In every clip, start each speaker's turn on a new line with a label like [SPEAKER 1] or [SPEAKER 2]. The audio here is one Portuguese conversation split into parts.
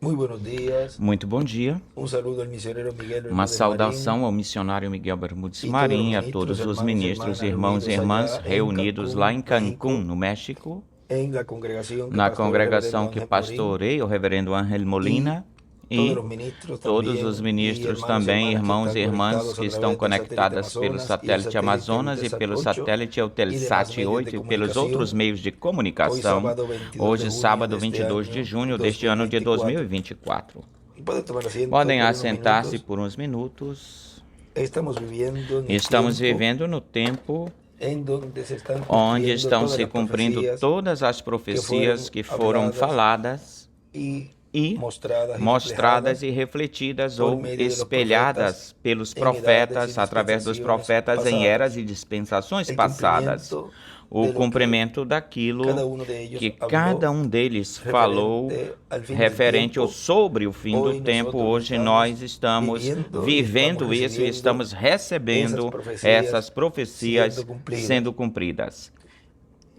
[SPEAKER 1] Muy buenos días.
[SPEAKER 2] Muito bom dia.
[SPEAKER 1] Un saludo al misionero Miguel
[SPEAKER 2] Uma
[SPEAKER 1] Bermúdez
[SPEAKER 2] saudação
[SPEAKER 1] Marín
[SPEAKER 2] ao missionário Miguel Bermudes
[SPEAKER 1] y todos los
[SPEAKER 2] Marim, a
[SPEAKER 1] ministros,
[SPEAKER 2] todos os
[SPEAKER 1] hermanos y
[SPEAKER 2] ministros,
[SPEAKER 1] hermanas
[SPEAKER 2] irmãos e
[SPEAKER 1] reunidos
[SPEAKER 2] irmãs
[SPEAKER 1] allá en
[SPEAKER 2] reunidos lá em
[SPEAKER 1] Cancún,
[SPEAKER 2] Cancún,
[SPEAKER 1] México,
[SPEAKER 2] no México,
[SPEAKER 1] en la congregación que
[SPEAKER 2] na
[SPEAKER 1] pastora el reverendo
[SPEAKER 2] congregação que
[SPEAKER 1] Ángel Morín
[SPEAKER 2] pastoreia o reverendo Ángel
[SPEAKER 1] y
[SPEAKER 2] Molina,
[SPEAKER 1] todos
[SPEAKER 2] e
[SPEAKER 1] los ministros
[SPEAKER 2] todos
[SPEAKER 1] también
[SPEAKER 2] os
[SPEAKER 1] y
[SPEAKER 2] ministros
[SPEAKER 1] hermanos y
[SPEAKER 2] também,
[SPEAKER 1] hermanas que
[SPEAKER 2] irmãos
[SPEAKER 1] están
[SPEAKER 2] e irmãs
[SPEAKER 1] conectados
[SPEAKER 2] que
[SPEAKER 1] a
[SPEAKER 2] estão
[SPEAKER 1] través del satélite
[SPEAKER 2] conectadas pelo
[SPEAKER 1] Amazonas y el
[SPEAKER 2] satélite
[SPEAKER 1] satélite
[SPEAKER 2] Amazonas e
[SPEAKER 1] Eutelsat
[SPEAKER 2] pelo
[SPEAKER 1] 8
[SPEAKER 2] satélite
[SPEAKER 1] y demás
[SPEAKER 2] Eutelsat
[SPEAKER 1] medios de
[SPEAKER 2] 8 e pelos outros
[SPEAKER 1] comunicación.
[SPEAKER 2] meios de
[SPEAKER 1] Hoy
[SPEAKER 2] comunicação.
[SPEAKER 1] sábado 22 de
[SPEAKER 2] Hoje,
[SPEAKER 1] junio
[SPEAKER 2] sábado
[SPEAKER 1] de este
[SPEAKER 2] 22 de
[SPEAKER 1] año
[SPEAKER 2] junho deste ano de
[SPEAKER 1] 2024.
[SPEAKER 2] 2024.
[SPEAKER 1] Pueden tomar asiento
[SPEAKER 2] Podem
[SPEAKER 1] por unos
[SPEAKER 2] assentar-se
[SPEAKER 1] minutos.
[SPEAKER 2] por uns minutos.
[SPEAKER 1] Estamos viviendo en un
[SPEAKER 2] Estamos
[SPEAKER 1] tiempo
[SPEAKER 2] vivendo no tempo
[SPEAKER 1] en donde se están
[SPEAKER 2] onde
[SPEAKER 1] cumpliendo
[SPEAKER 2] estão
[SPEAKER 1] todas
[SPEAKER 2] se
[SPEAKER 1] las
[SPEAKER 2] cumprindo
[SPEAKER 1] profecías
[SPEAKER 2] todas as profecias que foram faladas
[SPEAKER 1] y
[SPEAKER 2] e
[SPEAKER 1] mostradas
[SPEAKER 2] mostradas e refletidas
[SPEAKER 1] por
[SPEAKER 2] ou
[SPEAKER 1] medio de los
[SPEAKER 2] espelhadas pelos
[SPEAKER 1] em edades
[SPEAKER 2] profetas,
[SPEAKER 1] e
[SPEAKER 2] através dos
[SPEAKER 1] dispensações
[SPEAKER 2] profetas em
[SPEAKER 1] passadas.
[SPEAKER 2] eras e dispensações
[SPEAKER 1] El
[SPEAKER 2] passadas.
[SPEAKER 1] cumplimiento
[SPEAKER 2] O
[SPEAKER 1] de lo
[SPEAKER 2] cumprimento
[SPEAKER 1] cada
[SPEAKER 2] daquilo
[SPEAKER 1] uno de ellos
[SPEAKER 2] que
[SPEAKER 1] habló
[SPEAKER 2] cada um deles falou
[SPEAKER 1] referente al fin del
[SPEAKER 2] referente
[SPEAKER 1] tiempo.
[SPEAKER 2] ao sobre o fim do
[SPEAKER 1] Hoy
[SPEAKER 2] tempo.
[SPEAKER 1] nosotros
[SPEAKER 2] Hoje
[SPEAKER 1] estamos
[SPEAKER 2] nós estamos
[SPEAKER 1] viviendo
[SPEAKER 2] vivendo
[SPEAKER 1] y
[SPEAKER 2] isso e estamos recebendo essas profecias sendo cumpridas.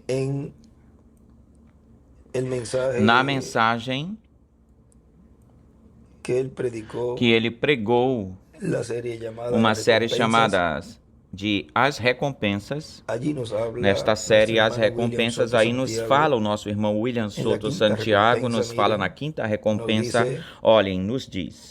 [SPEAKER 1] En el mensaje
[SPEAKER 2] Na mensagem
[SPEAKER 1] que él predicó,
[SPEAKER 2] que ele pregou,
[SPEAKER 1] la serie llamada
[SPEAKER 2] uma
[SPEAKER 1] Las
[SPEAKER 2] série
[SPEAKER 1] Recompensas,
[SPEAKER 2] chamada de As Recompensas.
[SPEAKER 1] allí nos habla
[SPEAKER 2] Nesta série,
[SPEAKER 1] nuestro
[SPEAKER 2] As
[SPEAKER 1] hermano William
[SPEAKER 2] Recompensas,
[SPEAKER 1] Soto
[SPEAKER 2] aí nos
[SPEAKER 1] Santiago.
[SPEAKER 2] fala o nosso irmão William Soto
[SPEAKER 1] quinta
[SPEAKER 2] Santiago,
[SPEAKER 1] recompensa,
[SPEAKER 2] nos fala
[SPEAKER 1] miren,
[SPEAKER 2] na quinta recompensa,
[SPEAKER 1] nos dice,
[SPEAKER 2] olhem, nos diz.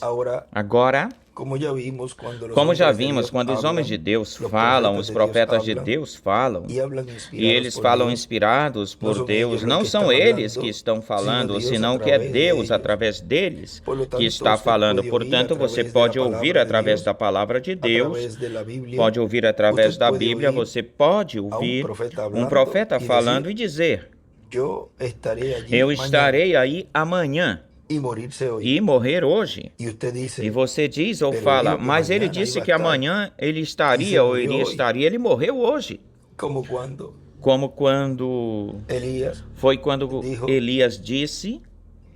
[SPEAKER 2] Agora,
[SPEAKER 1] como já vimos quando os
[SPEAKER 2] como já
[SPEAKER 1] homens de
[SPEAKER 2] vimos,
[SPEAKER 1] Deus
[SPEAKER 2] quando os homens de Deus
[SPEAKER 1] os
[SPEAKER 2] falam, os profetas de
[SPEAKER 1] hablam,
[SPEAKER 2] Deus falam,
[SPEAKER 1] e hablam
[SPEAKER 2] e
[SPEAKER 1] inspirados
[SPEAKER 2] eles
[SPEAKER 1] por
[SPEAKER 2] falam
[SPEAKER 1] Deus,
[SPEAKER 2] inspirados
[SPEAKER 1] não
[SPEAKER 2] por
[SPEAKER 1] são
[SPEAKER 2] Deus,
[SPEAKER 1] eles
[SPEAKER 2] não
[SPEAKER 1] que
[SPEAKER 2] são
[SPEAKER 1] estão
[SPEAKER 2] eles
[SPEAKER 1] hablando,
[SPEAKER 2] que estão falando,
[SPEAKER 1] Deus
[SPEAKER 2] senão que é
[SPEAKER 1] através de
[SPEAKER 2] Deus
[SPEAKER 1] ellos.
[SPEAKER 2] através deles
[SPEAKER 1] Por lo tanto,
[SPEAKER 2] que está
[SPEAKER 1] você
[SPEAKER 2] falando.
[SPEAKER 1] pode ouvir
[SPEAKER 2] Portanto, você
[SPEAKER 1] através
[SPEAKER 2] pode
[SPEAKER 1] da
[SPEAKER 2] ouvir
[SPEAKER 1] palavra de
[SPEAKER 2] através
[SPEAKER 1] Deus,
[SPEAKER 2] da palavra de Deus,
[SPEAKER 1] através da Bíblia,
[SPEAKER 2] pode ouvir através
[SPEAKER 1] você
[SPEAKER 2] da
[SPEAKER 1] pode
[SPEAKER 2] Bíblia,
[SPEAKER 1] ouvir
[SPEAKER 2] você pode
[SPEAKER 1] a
[SPEAKER 2] ouvir
[SPEAKER 1] profeta
[SPEAKER 2] um profeta falando e dizer:
[SPEAKER 1] eu estarei allí
[SPEAKER 2] eu
[SPEAKER 1] mañana
[SPEAKER 2] estarei aí amanhã
[SPEAKER 1] e morir-se hoje.
[SPEAKER 2] e morrer hoje.
[SPEAKER 1] E você diz,
[SPEAKER 2] E você diz ou
[SPEAKER 1] "Pero
[SPEAKER 2] fala,
[SPEAKER 1] dijo que
[SPEAKER 2] mas ele
[SPEAKER 1] mañana
[SPEAKER 2] disse
[SPEAKER 1] iba a
[SPEAKER 2] que
[SPEAKER 1] estar."
[SPEAKER 2] amanhã ele
[SPEAKER 1] E
[SPEAKER 2] estaria
[SPEAKER 1] se
[SPEAKER 2] ou
[SPEAKER 1] morreu
[SPEAKER 2] iria
[SPEAKER 1] hoje.
[SPEAKER 2] estar, e ele morreu hoje.
[SPEAKER 1] como quando
[SPEAKER 2] Como quando
[SPEAKER 1] Elías
[SPEAKER 2] foi quando
[SPEAKER 1] dijo
[SPEAKER 2] Elias disse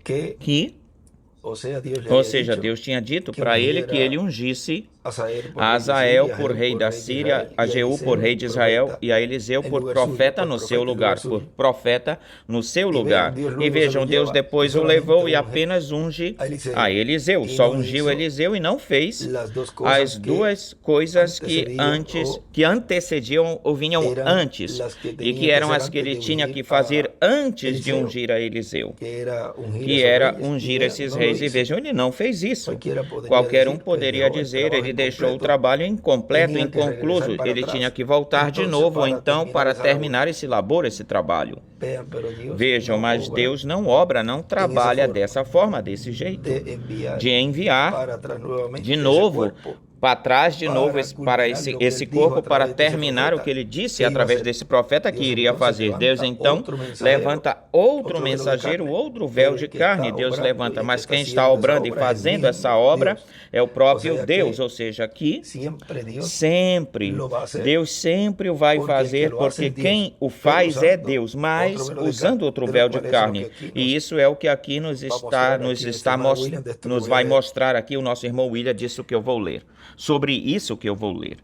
[SPEAKER 1] que,
[SPEAKER 2] que,
[SPEAKER 1] ou seja, Deus, lhe
[SPEAKER 2] ou
[SPEAKER 1] havia
[SPEAKER 2] seja,
[SPEAKER 1] dicho
[SPEAKER 2] Deus tinha dito
[SPEAKER 1] que
[SPEAKER 2] para ele que
[SPEAKER 1] ungiera
[SPEAKER 2] ele ungisse
[SPEAKER 1] a
[SPEAKER 2] Azael por
[SPEAKER 1] Jeú
[SPEAKER 2] rei da Síria, a Jeú por rei de Israel e a Eliseu por profeta no seu lugar, por profeta no seu lugar. E vejam, Deus depois o levou e apenas unge a Eliseu. Só ungiu Eliseu e não fez as duas coisas que antecediam ou vinham antes, e que eram as que ele tinha que fazer antes de ungir a Eliseu, que era ungir esses reis. E vejam, ele não fez isso. Qualquer um poderia dizer, ele deixou o trabalho incompleto, inconcluso, ele tinha que voltar de novo, então, para terminar esse labor, esse trabalho. Vejam, mas Deus não obra, não trabalha dessa forma, desse jeito, de enviar de novo para trás de novo para esse corpo, para terminar o que ele disse através desse profeta que iria fazer. Deus então levanta outro mensageiro, outro véu de carne, Deus levanta, mas quem está obrando e fazendo essa obra é o próprio Deus, ou seja, aqui sempre, Deus sempre o vai fazer, porque quem o faz é Deus, mas usando outro véu de carne. E isso é o que aqui nos vai mostrar aqui o nosso irmão William, disso que eu vou ler. Sobre isso que eu vou ler.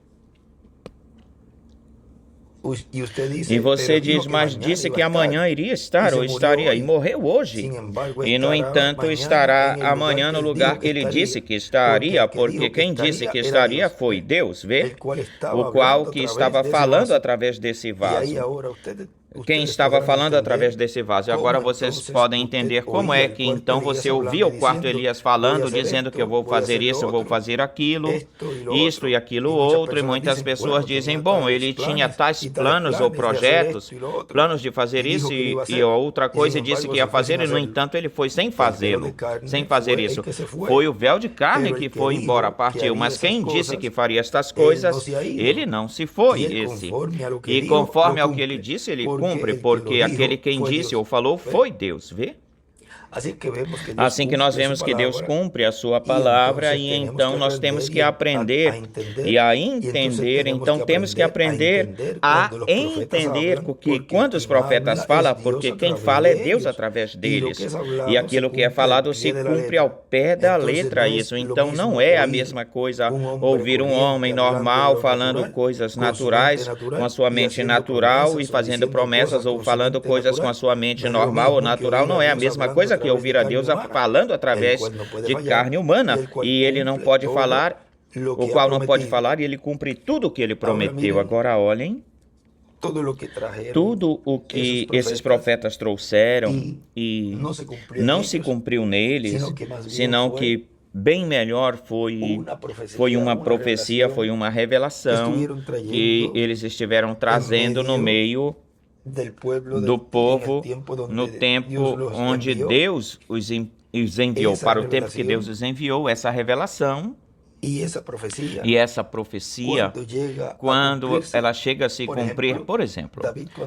[SPEAKER 2] E você diz, mas disse que amanhã iria estar ou estaria, e morreu hoje. E no entanto estará amanhã no lugar que ele disse que estaria, porque quem disse que estaria foi Deus, vê? O qual que estava falando através desse vaso. Quem estava falando através desse vaso. E agora vocês podem entender como é que então você ouvia o quarto Elias falando, dizendo que eu vou fazer isso, eu vou fazer aquilo, isto e aquilo outro, e muitas pessoas dizem, bom, ele tinha tais planos ou projetos, planos de fazer isso e outra coisa, e disse que ia fazer, e no entanto ele foi sem fazê-lo, sem fazer isso. Foi o véu de carne que foi embora, partiu, mas quem disse que faria estas coisas, ele não se foi, esse. E conforme ao que ele disse, ele cumpre, porque aquele quem disse ou falou foi Deus, vê? Assim que nós vemos que Deus cumpre a sua palavra, e então nós temos que aprender e a entender, então temos que aprender a entender que quando os profetas falam, porque quem fala é Deus através deles, e aquilo que é falado se cumpre ao pé da letra, isso. Então não é a mesma coisa ouvir um homem normal falando coisas naturais com a sua mente natural e fazendo promessas, ou falando coisas com a sua mente normal ou natural, não é a mesma coisa que ouvir a Deus falando através de carne humana, e ele não pode falar, o qual não pode falar, e ele cumpre tudo o que ele prometeu. Agora olhem, tudo o que esses profetas trouxeram e não se cumpriu neles, senão que bem melhor foi uma profecia, foi uma revelação que eles estiveram trazendo no meio do povo no tempo onde Deus os enviou, para o tempo que Deus os enviou, essa revelação. E essa profecia, quando ela chega a se cumprir, por exemplo,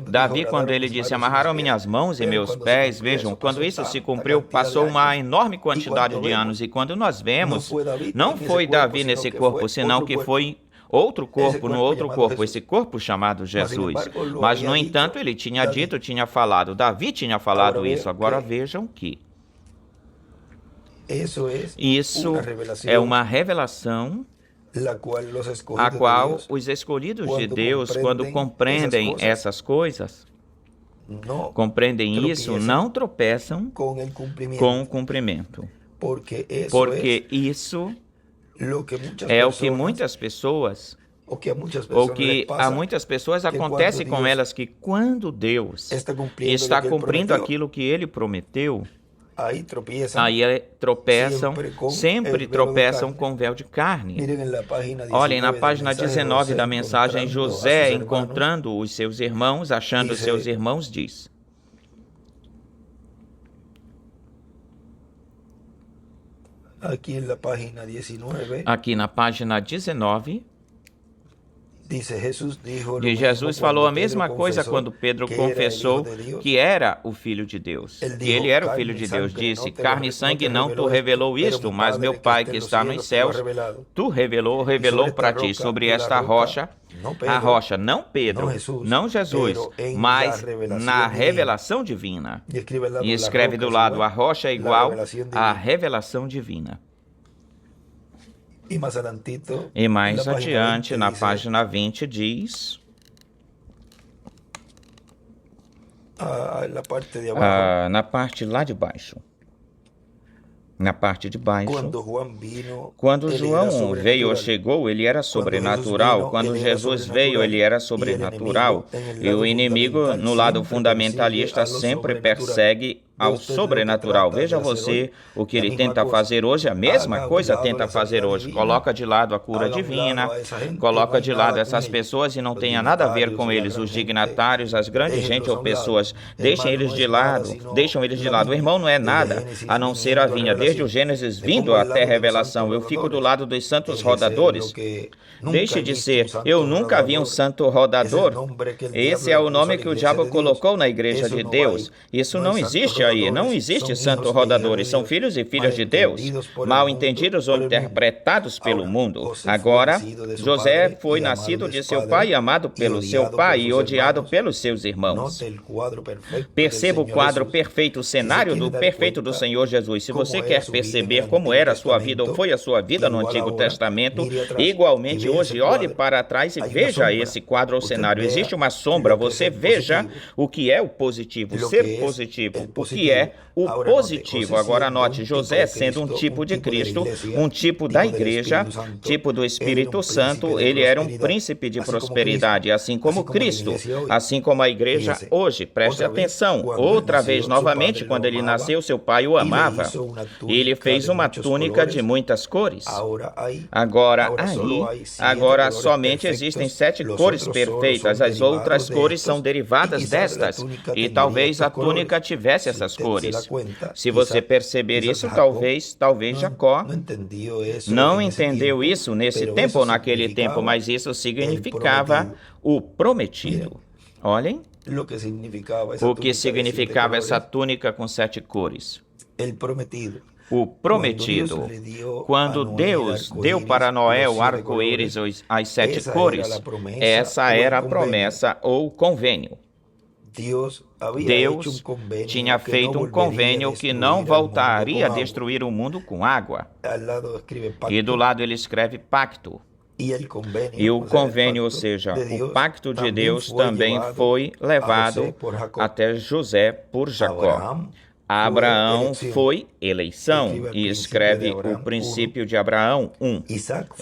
[SPEAKER 2] Davi, quando ele disse, amarraram minhas mãos e meus pés, vejam, quando isso se cumpriu, passou uma enorme quantidade de anos, e quando nós vemos, não foi Davi nesse corpo, senão que foi outro corpo, no outro corpo, esse corpo chamado Jesus. Mas, no entanto, ele tinha dito, tinha falado, Davi tinha falado isso. Agora vejam que isso é uma revelação a qual os escolhidos de Deus, quando compreendem essas coisas, compreendem isso, não tropeçam com o cumprimento. Porque isso é o que muitas pessoas, ou que a muitas pessoas acontece com elas, que quando Deus está cumprindo aquilo que Ele prometeu, aí tropeçam, sempre tropeçam com véu de carne. Olhem, na página 19 da mensagem, José, encontrando os seus irmãos, achando os seus irmãos, diz: aqui na página 19, e Jesus falou a mesma coisa quando Pedro confessou que era o Filho de Deus. E ele era o Filho de Deus. Disse, carne e sangue não tu revelou isto, mas meu Pai que está nos céus, tu revelou para ti sobre esta rocha, a rocha, não Pedro, não Jesus, mas na revelação divina. E escreve do lado, a rocha é igual à revelação divina. E mais adiante, na página 20, diz, na parte lá de baixo, na parte de baixo, quando João veio ou chegou, ele era sobrenatural. Quando Jesus veio, ele era sobrenatural. E o inimigo, no lado fundamentalista, sempre persegue ao sobrenatural. Veja você o que ele tenta fazer hoje, a mesma coisa tenta fazer hoje. Coloca de lado a cura divina, coloca de lado essas pessoas e não tenha nada a ver com eles, os dignatários, as grandes gente ou pessoas. Deixem eles de lado. O irmão não é nada, a não ser a vinha, desde o Gênesis vindo até a Revelação. Eu fico do lado dos santos rodadores. Deixe de ser, eu nunca vi um santo rodador. Esse é o nome que o diabo colocou na igreja de Deus. Isso não existe aí, não existe santo rodadores, são filhos e filhas de Deus, mal entendidos ou interpretados pelo mundo. Agora, José foi nascido de seu pai e amado pelo seu pai e odiado pelos seus irmãos. Perceba o quadro perfeito, o cenário perfeito do Senhor Jesus. Se você quer perceber como era a sua vida ou foi a sua vida no Antigo Testamento, igualmente hoje, olhe para trás e veja esse quadro ou cenário. Existe uma sombra, você veja o que é o positivo, ser positivo, o que é o positivo. Agora note, José sendo um tipo de Cristo, um tipo da igreja, tipo do Espírito Santo, ele era um príncipe de prosperidade, assim como Cristo, assim como a igreja hoje. Preste atenção, outra vez, novamente, quando ele nasceu, seu pai o amava. Ele fez uma túnica de muitas cores. Agora somente existem 7 cores perfeitas, as outras cores são derivadas destas, e talvez a túnica tivesse essas cores. Se você perceber isso, talvez Jacó não entendeu isso nesse tempo ou naquele tempo, mas isso significava o prometido. Olhem o que significava essa túnica com 7 cores. O prometido. Quando Deus deu para Noé o arco-íris, as 7 cores, essa era a promessa ou convênio. Deus tinha feito um convênio que não voltaria a destruir o mundo com água. E do lado ele escreve pacto. E o convênio, ou seja, o pacto de Deus também foi levado até José por Jacó. Abraão foi eleição, e escreve o princípio de Abraão 1.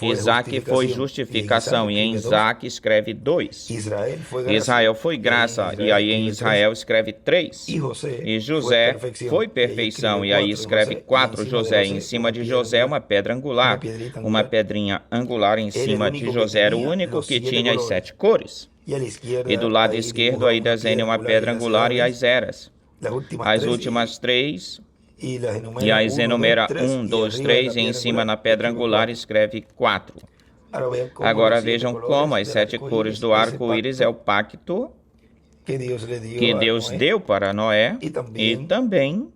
[SPEAKER 2] Isaac foi justificação, e em Isaac escreve 2. Israel foi graça, e aí em Israel escreve 3. E José foi perfeição, e aí escreve 4. José, em cima de José uma pedra angular, uma pedrinha angular em cima de José, era o único que tinha as 7 cores. E do lado esquerdo aí desenha uma pedra angular e as eras. As últimas 3, e aí enumera 1, 2, 3, e em cima na pedra angular escreve 4. Agora vejam como as 7 cores do arco-íris é o pacto que Deus deu para Noé, e também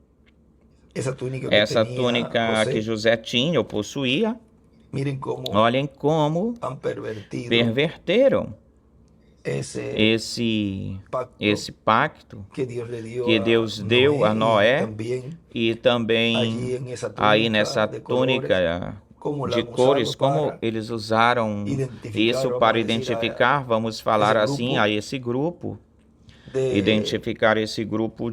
[SPEAKER 2] essa túnica que José tinha ou possuía. Olhem como perverteram esse pacto que Deus deu a Noé, e também aí nessa túnica de cores, como eles usaram isso para identificar, vamos falar assim, a esse grupo, identificar esse grupo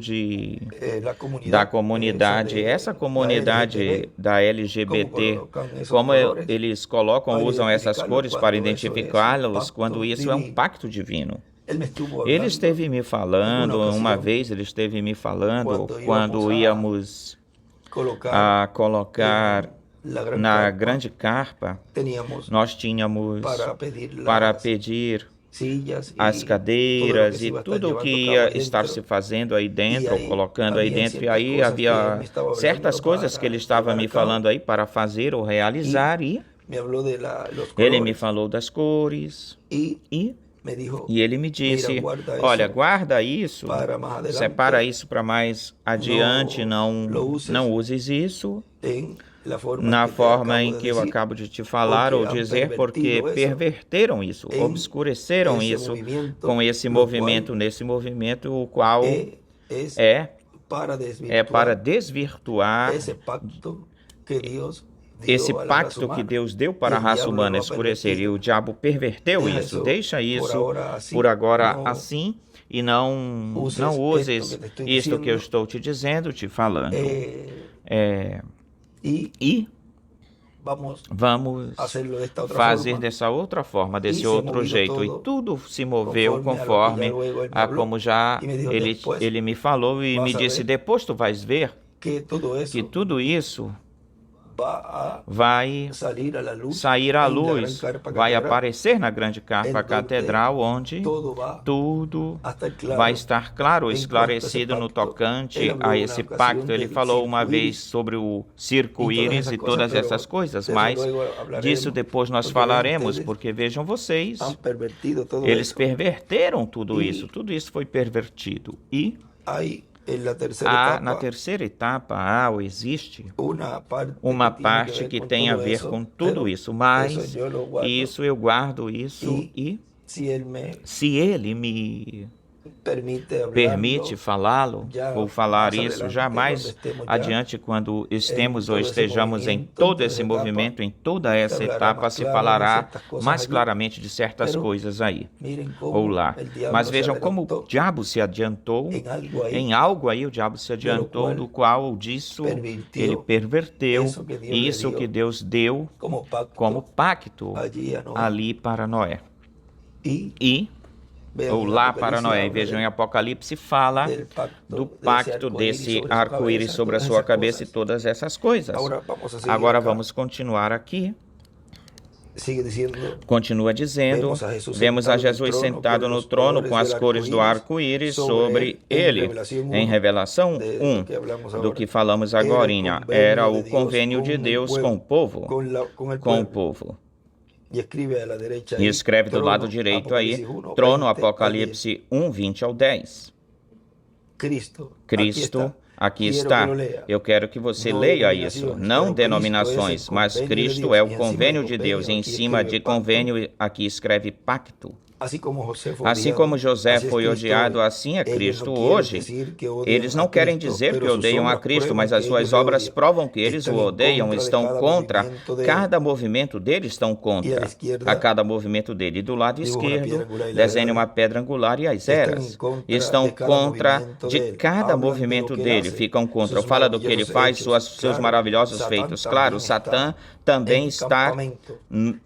[SPEAKER 2] da comunidade, essa comunidade da LGBT, como eles usam essas cores para identificá-los, quando isso é um pacto divino. Ele esteve me falando, uma vez ele esteve me falando, quando íamos a colocar na grande carpa, nós tínhamos para pedir as cadeiras e tudo o que ia estar se fazendo aí dentro, colocando aí dentro, e aí havia certas coisas que ele estava me falando aí para fazer ou realizar, e ele me falou das cores, e ele me disse, olha, guarda isso, separa isso para mais adiante, não uses isso na forma em que eu acabo de te falar ou dizer, porque perverteram isso, obscureceram isso com esse movimento, nesse movimento o qual é para desvirtuar esse pacto que Deus deu para a raça humana, escurecer, e o diabo perverteu isso. Deixa isso por agora assim, e não uses isto que eu estou te dizendo, te falando. E vamos fazer dessa outra forma, desse outro jeito. E tudo se moveu conforme a como já ele me falou e me disse, depois tu vais ver que tudo isso vai sair à luz, vai aparecer na grande carpa catedral, onde tudo vai estar claro, esclarecido no tocante a esse pacto. Ele falou uma vez sobre o circo-íris e todas essas coisas, mas disso depois nós falaremos, porque vejam vocês, eles perverteram tudo isso foi pervertido. E na terceira etapa existe uma parte que tem a ver com tudo isso, mas isso eu guardo isso, e se ele me permite falá-lo, vou falar isso já mais adiante, quando estejamos em todo esse movimento, em toda essa etapa, se falará mais claramente de certas coisas aí, ou lá. Mas vejam como o diabo se adiantou, em algo aí o diabo se adiantou, do qual disso ele perverteu isso que Deus deu como pacto ali para Noé. Ou lá para Noé. Vejam, em Apocalipse fala do pacto desse arco-íris sobre a sua cabeça e todas essas coisas. Agora vamos continuar aqui. Continua dizendo, vemos a Jesus sentado no trono com as cores do arco-íris sobre ele. Em Revelação 1, do que falamos agorinha, era o convênio de Deus com o povo. E escreve do lado direito aí, trono, Apocalipse 1, 20 ao 10. Cristo, aqui está. Eu quero que você leia isso. Não denominações, mas Cristo é o convênio de Deus. Em cima de convênio, aqui escreve pacto. Assim como José foi odiado, assim é Cristo hoje. Eles não querem dizer que odeiam a Cristo, mas as suas obras provam que eles o odeiam, estão contra. Cada movimento dele estão contra. A cada movimento dele. Do lado esquerdo, desenha uma pedra angular e as eras. Estão contra de cada movimento dele. Ficam contra. Fala do que ele faz, seus maravilhosos feitos. Claro, Satã também está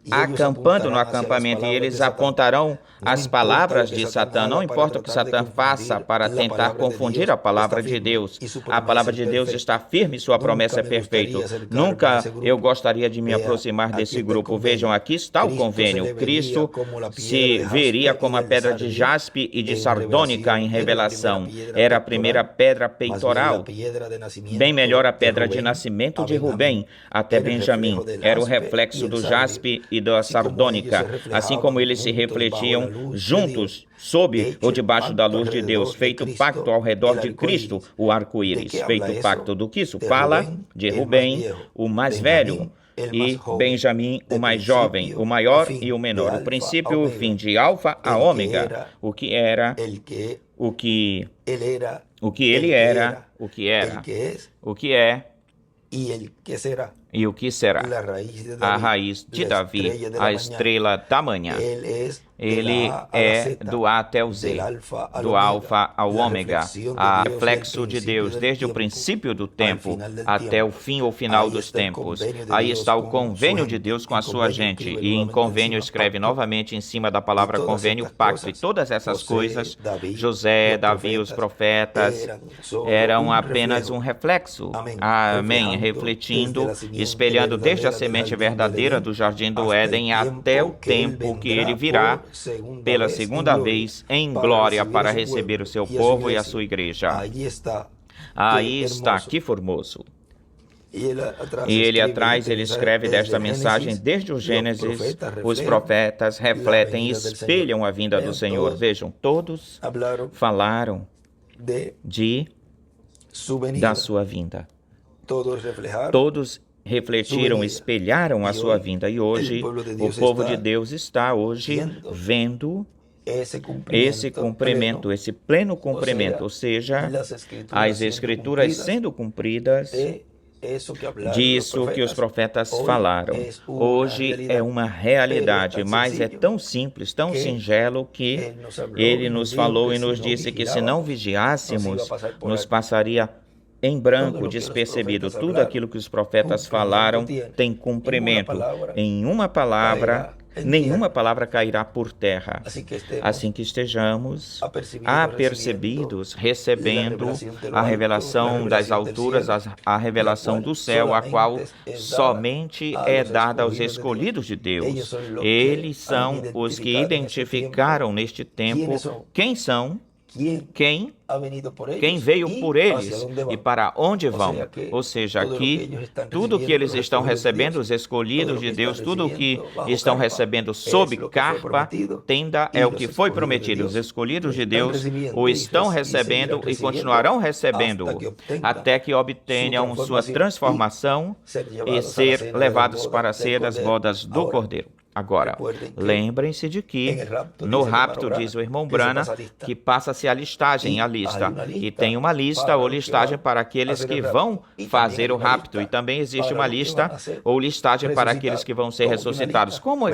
[SPEAKER 2] acampando no acampamento e eles apontarão as palavras de Satã. Não importa o que Satã faça para tentar confundir a palavra de Deus. A palavra de Deus está firme e sua promessa é perfeita. Nunca eu gostaria de me aproximar desse grupo. Vejam, aqui está o convênio. Cristo se veria como a pedra de jaspe e de sardônica em Revelação. Era a primeira pedra peitoral. Bem melhor a pedra de nascimento de Rubem até Benjamim. Era o reflexo do jaspe e da sardônica. Assim como eles se refletiam juntos, sob ou debaixo da luz de Deus, feito pacto ao redor de Cristo, o arco-íris. Feito pacto do que isso fala? De Rubem, o mais velho, e Benjamim, o mais jovem, o maior e o menor. O princípio e o fim, de Alfa a Ômega, o que era, o que ele era, o que era, o que é e o que será. A raiz de Davi, a estrela da manhã. Ele é do A até o Z, do Alfa ao Ômega, a reflexo de Deus, desde o princípio do tempo até o fim ou final dos tempos. Aí está o convênio de Deus com a sua gente. E em convênio escreve novamente em cima da palavra convênio, pacto. E todas essas coisas, José, Davi, os profetas, eram apenas um reflexo. Amém. Refletindo, espelhando desde a semente verdadeira do jardim do Éden até o tempo que ele virá pela segunda vez em glória para receber o seu povo e a sua igreja. Aí está, que formoso. E ele atrás, ele escreve desta mensagem desde o Gênesis, os profetas refletem e espelham a vinda do Senhor. Vejam, todos falaram da sua vinda. Todos refletiram, espelharam a sua vinda. E hoje, o povo de Deus está hoje vendo esse cumprimento, esse pleno cumprimento, ou seja, as Escrituras sendo cumpridas disso que os profetas falaram. Hoje é uma realidade, mas é tão simples, tão singelo que ele nos falou e nos disse que se não vigiássemos, nos passaria em branco, despercebido. Tudo aquilo que os profetas falaram tem cumprimento. Em uma palavra, nenhuma palavra cairá por terra. Assim que estejamos apercebidos, recebendo a revelação das alturas, a revelação do céu, a qual somente é dada aos escolhidos de Deus. Eles são os que identificaram neste tempo quem são, quem veio por eles e para onde vão. Ou seja, aqui, tudo que eles estão recebendo, os escolhidos de Deus, tudo o que estão recebendo sob carpa, tenda, é o que foi prometido. Os escolhidos de Deus o estão recebendo e continuarão recebendo até que obtenham sua transformação e ser levados para ser as bodas do Cordeiro. Agora, lembrem-se de que no rapto, diz o irmão Brana, que passa-se a listagem, a lista. E tem uma lista ou listagem para aqueles que vão fazer o rapto. E também existe uma lista ou listagem para aqueles que vão ser ressuscitados. Como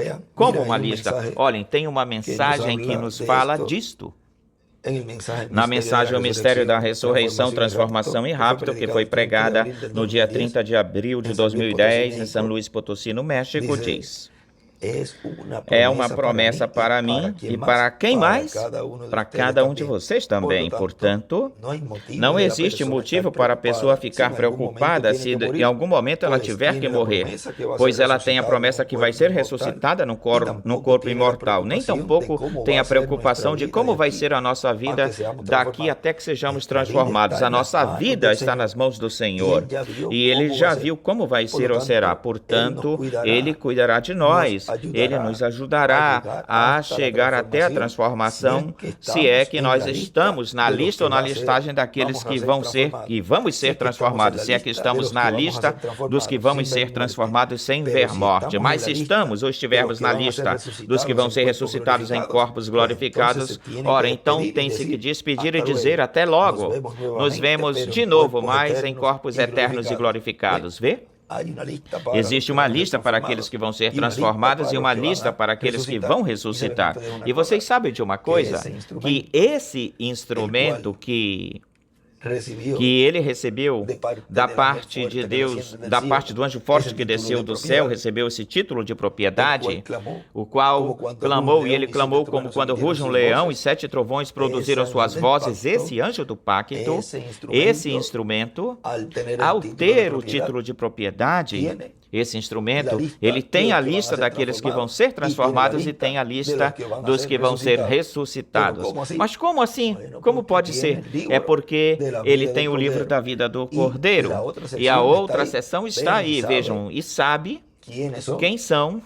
[SPEAKER 2] uma lista? Olhem, tem uma mensagem que nos fala disto. Na mensagem O Mistério da Ressurreição, Transformação e Rapto, que foi pregada no dia 30 de abril de 2010 em São Luís Potosí, no México, diz: é uma promessa para mim e para quem mais? Para cada um de vocês também. Portanto, não existe motivo para a pessoa ficar preocupada se em algum momento ela tiver que morrer, pois ela tem a promessa que vai ser ressuscitada no corpo imortal. Nem tampouco tem a preocupação de como vai ser a nossa vida daqui até que sejamos transformados. A nossa vida está nas mãos do Senhor e Ele já viu como vai ser ou será. Portanto, Ele cuidará de nós. Ele nos ajudará a chegar até a transformação, se é que nós estamos na lista ou na listagem daqueles que vamos ser transformados, se é que estamos na lista dos que vamos ser transformados sem ver morte. Mas se estamos ou estivermos na lista dos que vão ser ressuscitados em corpos glorificados, ora, então tem-se que despedir e dizer até logo. Nos vemos de novo, mas em corpos eternos e glorificados. Vê? Existe uma lista para aqueles que vão ser transformados e uma lista para aqueles que vão ressuscitar. E vocês sabem de uma coisa? Que esse instrumento que ele recebeu da parte de Deus, da parte do anjo forte que desceu do céu, recebeu esse título de propriedade, o qual clamou, e ele clamou como quando ruge um leão e 7 trovões produziram suas vozes. Esse anjo do pacto, esse instrumento, ao ter o título de propriedade, esse instrumento, ele tem a lista daqueles que vão ser transformados e tem a lista dos que vão ser ressuscitados. Mas como assim? Como pode ser? É porque ele tem o livro da vida do Cordeiro. E a outra seção está aí, vejam, e sabe quem são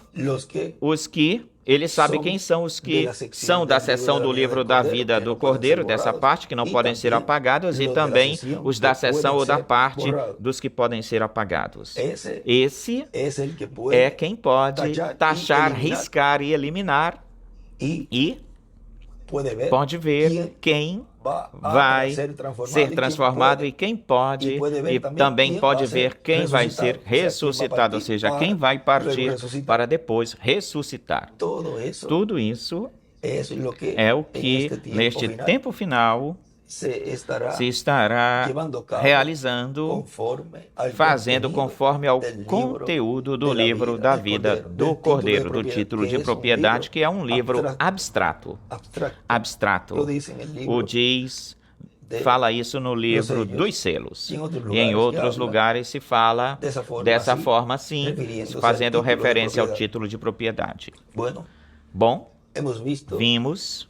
[SPEAKER 2] os que... Ele sabe quem são os que são da seção do livro da vida do Cordeiro, dessa parte que não podem ser apagados, e também os da seção ou da parte dos que podem ser apagados. Esse é quem pode taxar, riscar e eliminar, e pode ver quem vai ser transformado e quem pode, e também pode ver quem vai ser ressuscitado, ou seja, quem vai partir para depois ressuscitar. Tudo isso é o que, neste tempo final, se estará realizando, fazendo conforme ao conteúdo do livro da vida do Cordeiro, do título de propriedade, que é um livro abstrato. O diz, fala isso no livro dos selos. E em outros lugares se fala dessa forma assim, fazendo referência ao título de propriedade. Bom, vimos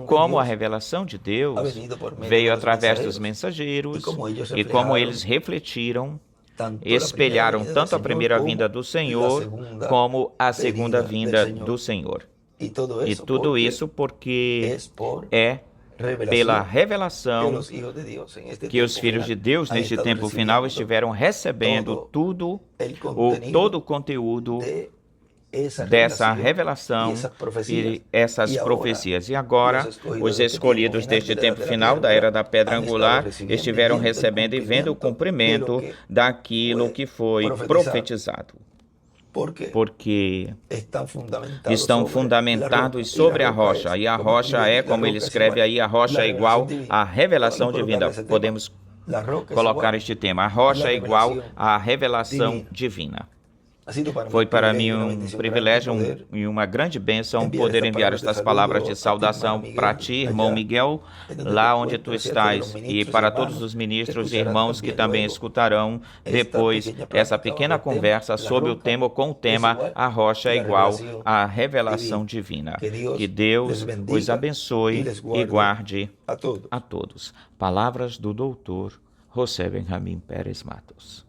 [SPEAKER 2] como a revelação de Deus veio através dos mensageiros e como eles refletiram, espelharam tanto a primeira vinda do Senhor como a segunda vinda do Senhor. E tudo isso porque é pela revelação que os filhos de Deus neste tempo final estiveram recebendo todo o conteúdo dessa revelação e essas profecias. E agora, os escolhidos deste tempo final, da Era da Pedra Angular, estiveram recebendo e vendo o cumprimento daquilo que foi profetizado. Porque estão fundamentados sobre a rocha. E a rocha é, como ele escreve aí, a rocha é igual à revelação divina. Podemos colocar este tema. A rocha é igual à revelação divina. Foi para mim um privilégio e uma grande bênção poder enviar estas palavras de saudação para ti, irmão Miguel, lá onde tu estás, e para todos os ministros e irmãos que também escutarão depois essa pequena conversa sobre o tema, com o tema A Rocha é Igual à Revelação Divina. Que Deus os abençoe e guarde a todos. Palavras do doutor José Benjamim Pérez Matos.